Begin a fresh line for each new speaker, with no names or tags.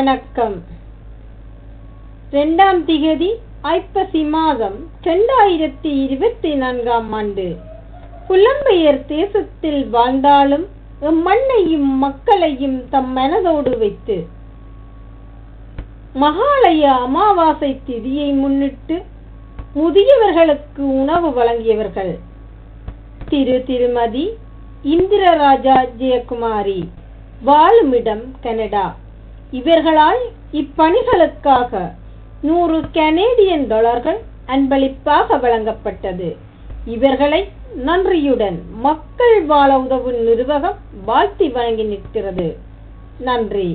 வணக்கம். 2ஆம் திகதி ஐப்பசி மாதம் 2024ஆம் ஆண்டு. புலம்பெயர் தேசத்தில் வாழ்ந்தாலும் மண்ணையும் மக்களையும் தம் மனதோடு வைத்து மகாலய அமாவாசை திதியை முன்னிட்டு முதியவர்களுக்கு உணவு வழங்கியவர்கள் திருமதி இந்திரராஜா ஜெயக்குமாரி, வாழுமிடம் கனடா. இவர்களால் இப்பணிகளுக்காக 100 கனேடியன் டாலர்கள் அன்பளிப்பாக வழங்கப்பட்டது. இவர்களை நன்றியுடன் மக்கள் வாழ உதவும் நிர்வாகம் வாழ்த்தி வழங்கி நிற்கிறது. நன்றி.